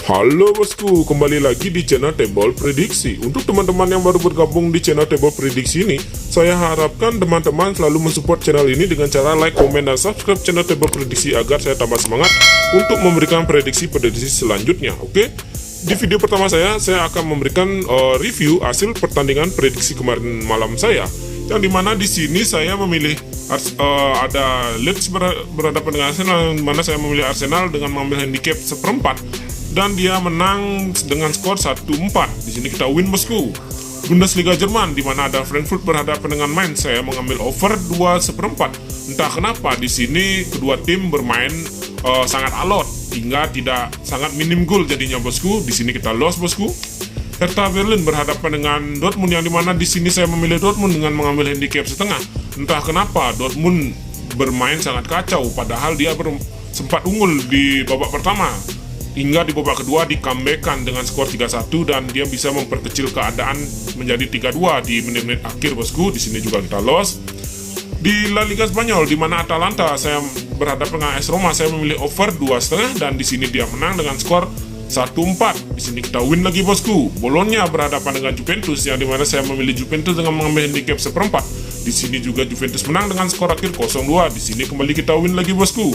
Halo bosku, kembali lagi di channel Table Prediksi. Untuk teman-teman yang baru bergabung di channel Table Prediksi ini, saya harapkan teman-teman selalu mensupport channel ini dengan cara like, komen, dan subscribe channel Table Prediksi agar saya tambah semangat untuk memberikan prediksi-prediksi selanjutnya. Oke? Di video pertama saya akan memberikan review hasil pertandingan prediksi kemarin malam saya, yang dimana di sini saya memilih ada Leeds berhadapan dengan Arsenal, yang dimana saya memilih Arsenal dengan mengambil handicap seperempat dan dia menang dengan skor 1-4. Di sini kita win bosku. Bundesliga Jerman, di mana ada Frankfurt berhadapan dengan Mainz, saya mengambil over 2/4. Entah kenapa di sini kedua tim bermain sangat alot hingga tidak sangat minim gol jadinya bosku. Di sini kita loss bosku. Hertha Berlin berhadapan dengan Dortmund, yang dimana di sini saya memilih Dortmund dengan mengambil handicap setengah. Entah kenapa Dortmund bermain sangat kacau, padahal dia sempat unggul di babak pertama hingga di babak kedua di comeback-kan dengan skor 3-1 dan dia bisa memperkecil keadaan menjadi 3-2 di menit-menit akhir bosku. Di sini juga kita loss. Di La Liga Spanyol, di mana Atalanta saya berhadapan dengan AS Roma, saya memilih over 2,5 dan di sini dia menang dengan skor 1-4. Di sini kita win lagi bosku. Bologna berhadapan dengan Juventus, yang dimana saya memilih Juventus dengan mengambil handicap seperempat. Di sini juga Juventus menang dengan skor akhir 0-2. Di sini kembali kita win lagi bosku.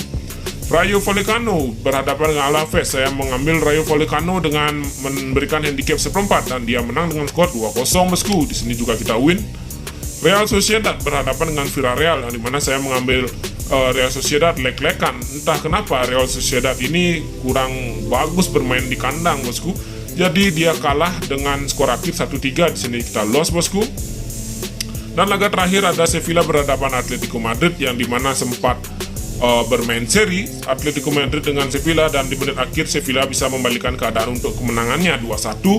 Rayo Vallecano berhadapan dengan Alaves, saya mengambil Rayo Vallecano dengan memberikan handicap seperempat dan dia menang dengan skor 2-0 bosku. Di sini juga kita win. Real Sociedad berhadapan dengan Villarreal, yang dimana saya mengambil Real Sociedad lek-lekan. Entah kenapa Real Sociedad ini kurang bagus bermain di kandang bosku. Jadi dia kalah dengan skor akhir 1-3. Di sini kita loss bosku. Dan laga terakhir ada Sevilla berhadapan Atletico Madrid, yang dimana sempat bermain seri Atletico Madrid dengan Sevilla dan di menit akhir Sevilla bisa membalikan keadaan untuk kemenangannya 2-1.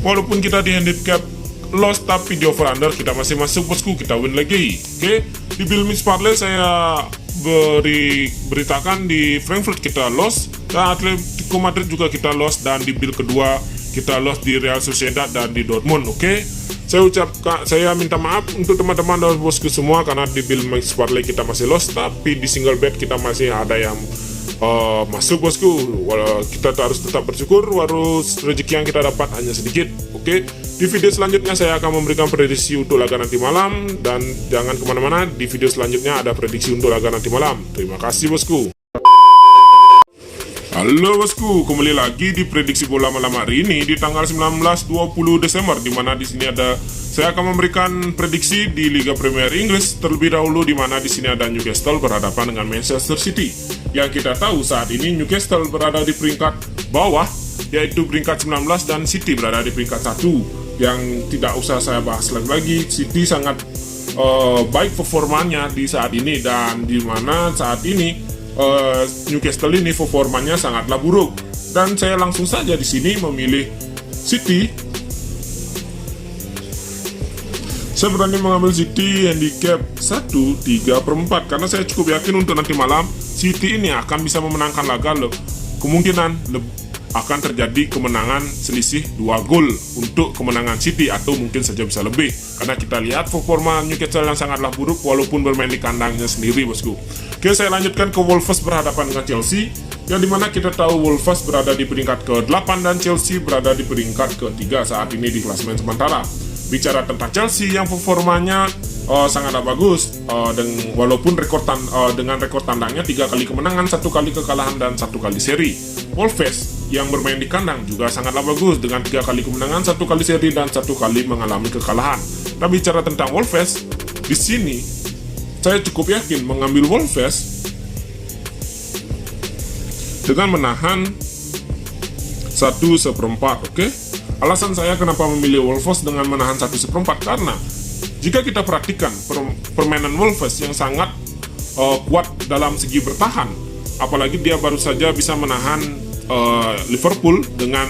Walaupun kita di handicap loss, tapi di over under kita masih masuk bosku, kita win lagi. Oke, di Bill Mix Parlay saya beritakan di Frankfurt kita loss dan Atletico Madrid juga kita loss, dan di Bill kedua kita loss di Real Sociedad dan di Dortmund. Oke, saya minta maaf untuk teman-teman dan bosku semua karena di Bill Mix Parlay kita masih loss, tapi di single bet kita masih ada yang masuk bosku. Kita harus tetap bersyukur, walau rezeki yang kita dapat hanya sedikit. Oke, di video selanjutnya saya akan memberikan prediksi untuk laga nanti malam, dan jangan kemana-mana, di video selanjutnya ada prediksi untuk laga nanti malam. Terima kasih bosku. Halo bosku, kembali lagi di prediksi bola malam hari ini di tanggal 19-20 Desember, di mana di sini saya akan memberikan prediksi di Liga Premier Inggris terlebih dahulu, di mana di sini ada Newcastle berhadapan dengan Manchester City. Yang kita tahu saat ini Newcastle berada di peringkat bawah, yaitu peringkat 19, dan City berada di peringkat 1. Yang tidak usah saya bahas lagi, City sangat baik performanya di saat ini, dan di mana saat ini Newcastle ini performanya sangatlah buruk, dan saya langsung saja di sini memilih City. Saya berani mengambil City handicap 1/3/4 karena saya cukup yakin untuk nanti malam City ini akan bisa memenangkan laga. Kemungkinan akan terjadi kemenangan selisih 2 gol untuk kemenangan City, atau mungkin saja bisa lebih, karena kita lihat performa Newcastle yang sangatlah buruk walaupun bermain di kandangnya sendiri bosku. Oke, saya lanjutkan ke Wolves berhadapan dengan Chelsea, yang dimana kita tahu Wolves berada di peringkat ke-8 dan Chelsea berada di peringkat ke-3 saat ini di klasemen sementara. Bicara tentang Chelsea yang performanya sangatlah bagus, dan walaupun dengan rekor tandangnya 3 kali kemenangan, 1 kali kekalahan, dan 1 kali seri. Wolves yang bermain di kandang juga sangatlah bagus dengan 3 kali kemenangan, 1 kali seri, dan 1 kali mengalami kekalahan. Nah, bicara tentang Wolves, di sini saya cukup yakin mengambil Wolves dengan menahan 1/4. Oke, alasan saya kenapa memilih Wolves dengan menahan 1/4 karena jika kita perhatikan permainan Wolves yang sangat kuat dalam segi bertahan, apalagi dia baru saja bisa menahan Liverpool dengan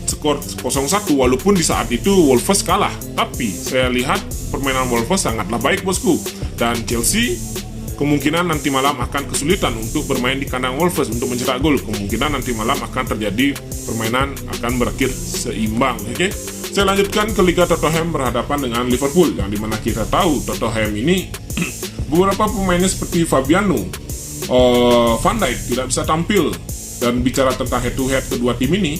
skor 0-1, walaupun di saat itu Wolves kalah, tapi saya lihat permainan Wolves sangatlah baik bosku, dan Chelsea kemungkinan nanti malam akan kesulitan untuk bermain di kandang Wolves untuk mencetak gol. Kemungkinan nanti malam akan terjadi permainan akan berakhir seimbang. Oke, saya lanjutkan ke Liga Tottenham berhadapan dengan Liverpool, yang dimana kita tahu Tottenham ini beberapa pemainnya seperti Fabiano, Van Dijk tidak bisa tampil Dan bicara tentang head to head kedua tim ini,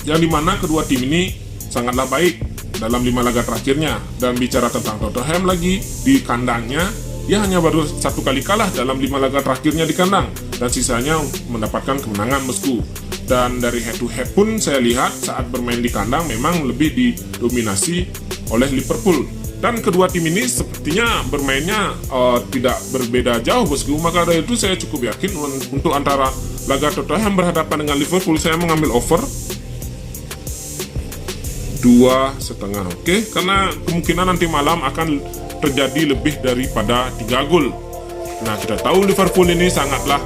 yang dimana kedua tim ini sangatlah baik dalam 5 laga terakhirnya. Dan bicara tentang Tottenham lagi, di kandangnya ia hanya baru 1 kali kalah dalam 5 laga terakhirnya di kandang, dan sisanya mendapatkan kemenangan bosku. Dan dari head to head pun saya lihat saat bermain di kandang memang lebih didominasi oleh Liverpool. Dan kedua tim ini sepertinya bermainnya tidak berbeda jauh bosku. Maka dari itu saya cukup yakin untuk antara laga Tottenham berhadapan dengan Liverpool, saya mengambil over 2,5, oke? Karena kemungkinan nanti malam akan terjadi lebih daripada 3 gol. Nah, kita tahu Liverpool ini sangatlah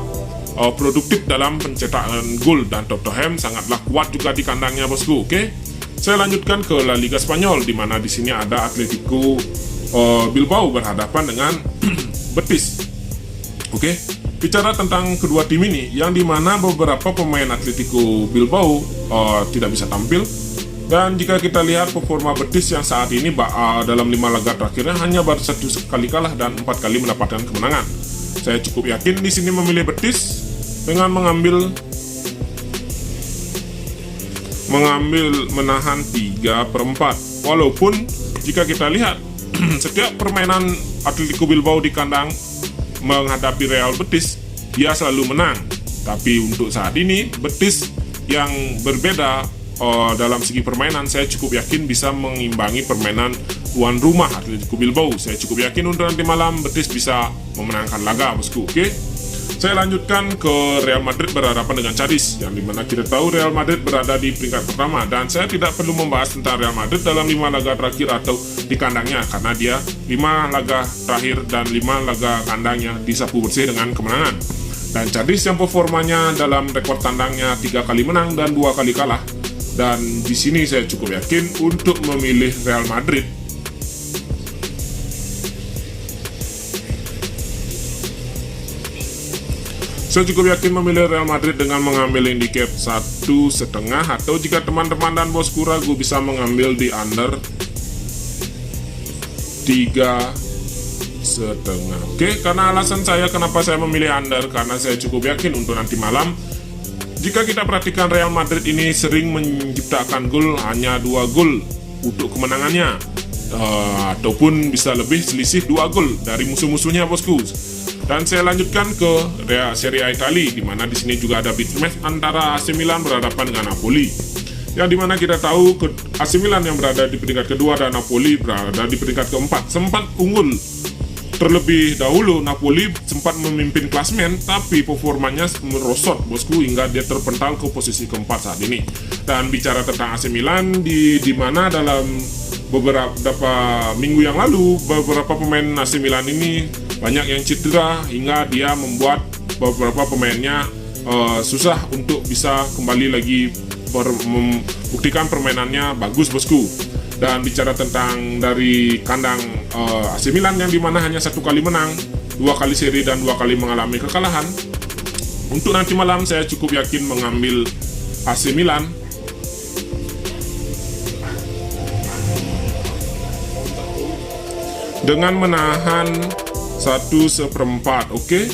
produktif dalam pencetakan gol, dan Tottenham sangatlah kuat juga di kandangnya bosku, oke? Saya lanjutkan ke La Liga Spanyol, di mana di sini ada Atletico Bilbao berhadapan dengan Betis. Oke, bicara tentang kedua tim ini, yang dimana beberapa pemain Atletico Bilbao tidak bisa tampil. Dan jika kita lihat performa Betis yang saat ini dalam 5 laga terakhirnya hanya baru 1 kali kalah dan 4 kali mendapatkan kemenangan. Saya cukup yakin di sini memilih Betis dengan mengambil menahan 3/4. Walaupun jika kita lihat setiap permainan Atletico Bilbao di kandang menghadapi Real Betis, dia selalu menang. Tapi untuk saat ini Betis yang berbeda dalam segi permainan, saya cukup yakin bisa mengimbangi permainan tuan rumah Atletico Bilbao. Saya cukup yakin untuk nanti malam Betis bisa memenangkan laga bosku, oke? Saya lanjutkan ke Real Madrid berhadapan dengan Cadiz, yang dimana kita tahu Real Madrid berada di peringkat pertama, dan saya tidak perlu membahas tentang Real Madrid dalam 5 laga terakhir atau di kandangnya, karena dia 5 laga terakhir dan 5 laga kandangnya disapu bersih dengan kemenangan. Dan Cadiz yang performanya dalam rekor tandangnya 3 kali menang dan 2 kali kalah. Dan di sini saya cukup yakin untuk memilih Real Madrid. Saya cukup yakin memilih Real Madrid dengan mengambil handicap 1,5, atau jika teman-teman dan bosku ragu bisa mengambil di under 3,5. Oke, karena alasan saya kenapa saya memilih under, karena saya cukup yakin untuk nanti malam, jika kita perhatikan Real Madrid ini sering menciptakan gol, hanya 2 gol untuk kemenangannya, ataupun bisa lebih selisih 2 gol dari musuh-musuhnya bosku. Dan saya lanjutkan ke Serie A Italia, di mana di sini juga ada big match antara AC Milan berhadapan dengan Napoli. Yang dimana kita tahu AC Milan yang berada di peringkat kedua dan Napoli berada di peringkat keempat sempat unggul terlebih dahulu. Napoli sempat memimpin klasmen, tapi performanya merosot bosku hingga dia terpental ke posisi keempat saat ini. Dan bicara tentang AC Milan, di mana dalam beberapa minggu yang lalu beberapa pemain AC Milan ini banyak yang cedera hingga dia membuat beberapa pemainnya susah untuk bisa kembali lagi membuktikan permainannya bagus bosku. Dan bicara tentang dari kandang AC Milan, yang dimana hanya 1 kali menang, 2 kali seri dan 2 kali mengalami kekalahan, untuk nanti malam saya cukup yakin mengambil AC Milan dengan menahan 1/4. Oke,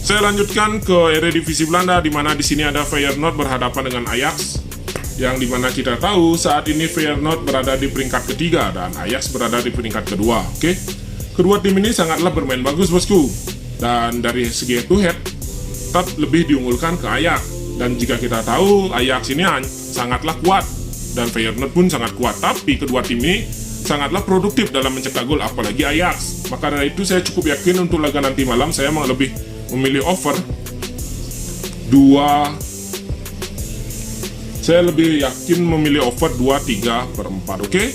saya lanjutkan ke Eredivisie Belanda, di mana di sini ada Feyenoord berhadapan dengan Ajax, yang dimana kita tahu saat ini Feyenoord berada di peringkat ketiga dan Ajax berada di peringkat kedua. Oke, kedua tim ini sangatlah bermain bagus bosku, dan dari segi head to head tetap lebih diunggulkan ke Ajax. Dan jika kita tahu Ajax ini sangatlah kuat dan Feyenoord pun sangat kuat, tapi kedua tim ini sangatlah produktif dalam mencetak gol, apalagi Ajax. Maka dari itu saya cukup yakin untuk laga nanti malam saya lebih memilih over 2. Saya lebih yakin memilih over 2,3/4. Oke.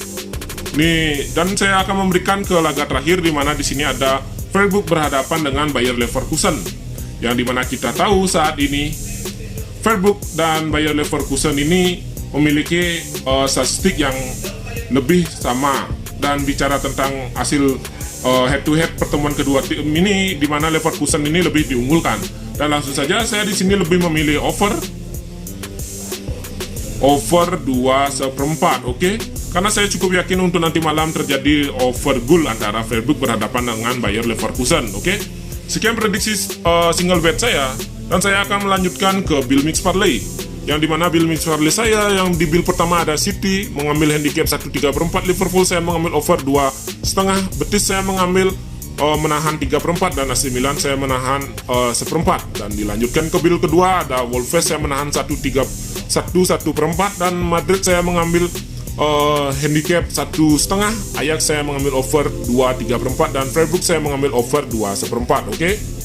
Nih, dan saya akan memberikan ke laga terakhir, di mana di sini ada Freiburg berhadapan dengan Bayer Leverkusen. Yang dimana kita tahu saat ini Freiburg dan Bayer Leverkusen ini memiliki statistik yang lebih sama. Dan bicara tentang hasil head to head pertemuan kedua tim ini, di mana Leverkusen ini lebih diunggulkan. Dan langsung saja saya di sini lebih memilih over 2,1/4. Oke, karena saya cukup yakin untuk nanti malam terjadi over goal antara Freiburg berhadapan dengan Bayer Leverkusen. Oke, sekian prediksi single bet saya. Dan saya akan melanjutkan ke Bill Mix Parlay, yang dimana Bill Mix Parlay saya yang di Bill pertama ada City mengambil handicap 1/3/4, Liverpool saya mengambil over 2,5, Betis saya mengambil menahan 3/4, dan AC Milan saya menahan 1/4. Dan dilanjutkan ke Bill kedua ada Wolves saya menahan 1/4, dan Madrid saya mengambil handicap 1,5, Ajax saya mengambil over 2/3/4, dan Freiburg saya mengambil over 2/1. Oke.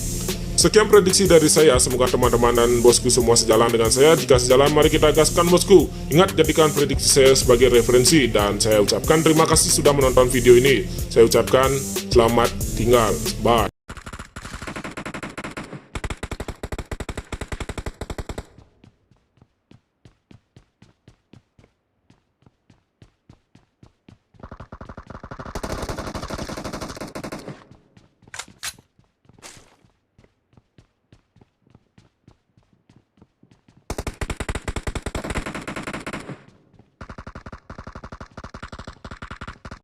Sekian prediksi dari saya, semoga teman-teman dan bosku semua sejalan dengan saya. Jika sejalan, mari kita gaskan bosku. Ingat, jadikan prediksi saya sebagai referensi, dan saya ucapkan terima kasih sudah menonton video ini. Saya ucapkan selamat tinggal. Bye.